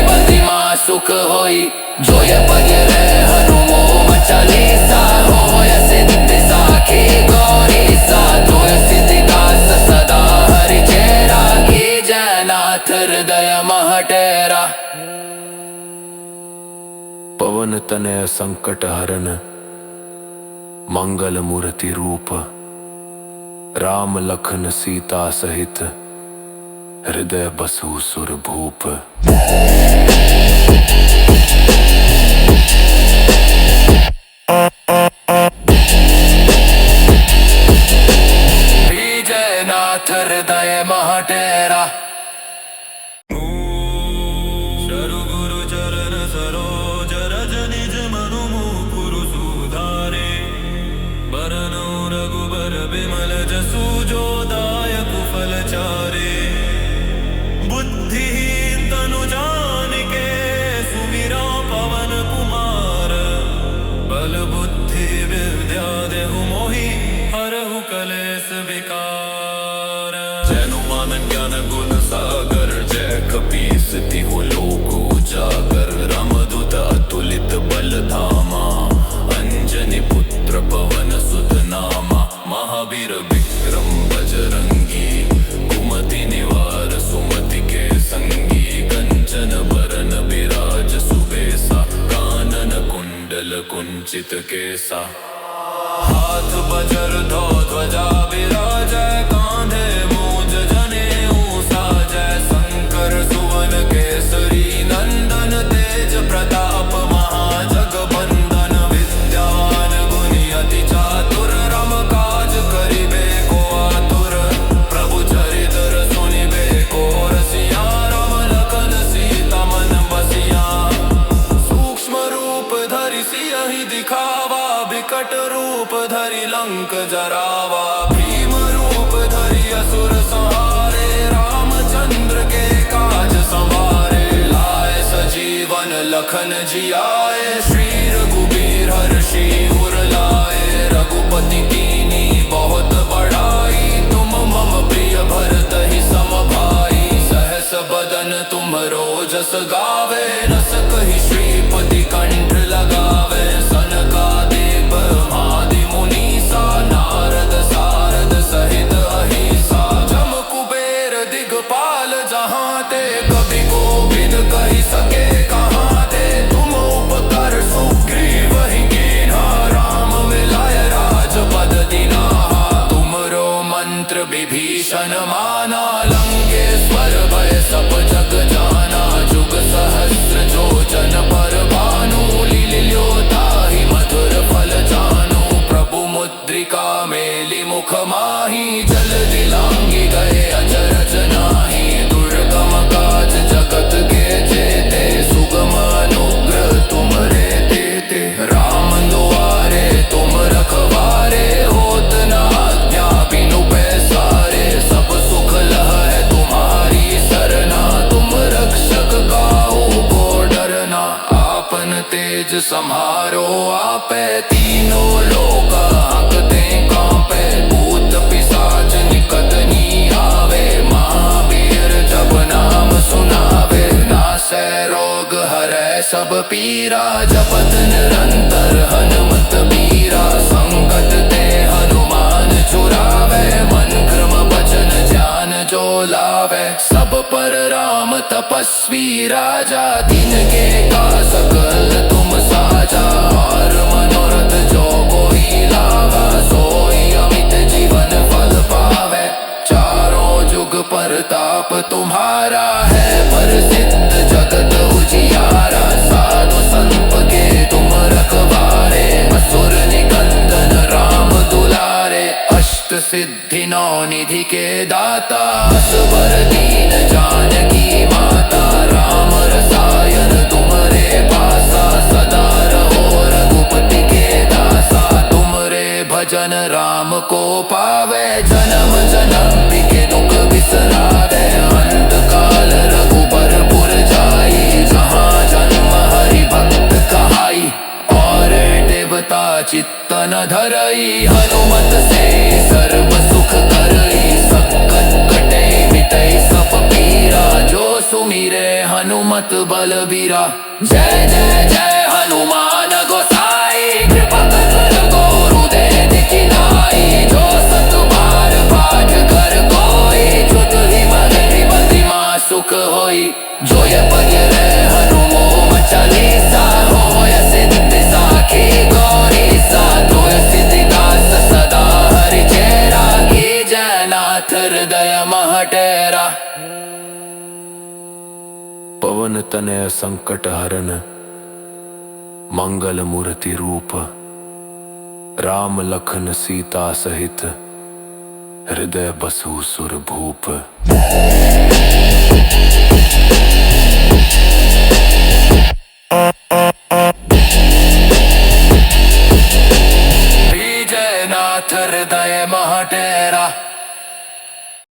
बंदी माँ सुख होई। जो ये पगे रे हनुमो चालीसा हो या सिद्धि साखी गौरी सा। जो सिद्धिदास सदा हरि चेरा की जयनाथ हृदय महटेरा। पवन तनय संकट हरन मंगल मूर्ति रूप। राम लखन सीता सहित हृदय बसु सुर भूप। जयनाथ हृदय महटेरा। शरु गुरु चरण सरोज रज निज मनु मुकुर सुधारे। बरनौ रघुबर बिमल जसु जो दायक फल चारे। बुद्धिहीन तनु जानिके सुमिरा पवन कुमार। बल बुद्धि विद्या देहु मोहि हरहु कलेस विकार। जैनुमान ज्ञान गुण सागर जय कपीस तिहु लोक उजागर। रामदूत अतुलित बल धामा अंजनी पुत्र पवन सुत नामा। महावीर विक्रम बजरंगी कुमति निवार सुमति के संगी। कंचन बरन विराज सुबेसा कानन कुंडल कुंचित केसा। हाथ बजर धो ध्वजा विराजै कांधे मूंज जनेऊ साजै। शंकर सुवन केसरी नंदन तेज प्रताप महाजगबंदन। विद्यावान गुणी अति चातुर रम काज करिबे को आतुर। प्रभु चरित्र सुनिबे को रसिया राम लखन सीता मन बसिया। सूक्ष्म रूप धरि सियहि दिखावा विकट रूप धरि लंक जरावा। भीम रूप धरि असुर संहारे रामचंद्र के काज संवारे। लाए सजीवन लखन जियाए श्री रघुबीर हर्षि उर लाए। रघुपति कीनी बहुत बड़ाई तुम मम प्रिय भरतहि सम भाई। सहस बदन तुम रोजस गावे रस कहि श्रीपति कंठ लगावे। सनकादिक ब्रह्मादि मुनीसा नारद सारद सहित अहिसा। जम कुबेर दिगपाल जहाँ ते कवि कोविद कहि सके कहाँ ते। तुम उपकर सुग्रीवहि कीन्हा राम मिलाय राजपद दीन्हा। तुमरो मंत्र विभीषण माना लंकेश्वर भय सब जग जाना। जुग सहस्र जो जन पर भानु लील्यो ताहि मधुर फल जानू। प्रभु मुद्रिका मेलि मुख माहि जल दिलांगी गए अचरज नाही। दुर्गम काज जगत के जेते सुगम अनुग्रह तुमरे तेते। राम दुआरे तुम रखवारे होत न आज्ञा बिनु पैसारे। सब सुख लह है तुम्हारी सरना तुम रक्षक काहू को डरना। आपन तेज सम्हारो आपे तीनों लोक हांकते कांपे। भूत पिशाच निकट नी आवे महावीर जब नाम सुनावे। नासै रोग हरै सब पीरा जपत निरंतर हनुमत बीरा। संकट ते हनुमान छुड़ावे मन क्रम वचन ध्यान जो लावे। सब पर राम तपस्वी राजा तिनके का सकल तुम साजा। और मनोरथ जो कोई लावा सोई अमित जीवन फल पावे। चारों जुग परताप तुम्हारा है प्रसिद्ध जगत उजियारा। साधु संत के तुम रखवारे असुर निकंदन राम दुलारे। अष्ट सिद्धि नौ निधि के दाता असबर दीन जानकी माता। राम रसायन तुम्हारे पासा सदा रहो रघुपति के दासा। तुमरे भजन राम को पावे जन्म जन्म के दुख बिसरावे। अंत काल रघुबर पुर जाई जहाँ जन्म हरि भक्त कहाई। और देवता चित्तन धरई हनुमत से सर्व सुख करई। संकट कटे मिटई सब पीरा जो सुमिरे हनुमत बलबीरा। जय जय जय हनुमान गोसाई, कृपा कर गुरुदेव की नाई। जो सत बार पाठ कर कोई, छुट ही बंदी माँ सुख होई। जो ये पढ़ ले हनुमान चालीसा, होय सिद्धि साखी गौरी सा। तुलसीदास सदा हरि चेरा, कीजै नाथ हृदय मह डेरा। पवन तनय संकट हरन, मंगल मूर्ति रूप। राम लखन सीता सहित, हृदय बसु सुर भूप। जय नाथ हृदय मह डेरा।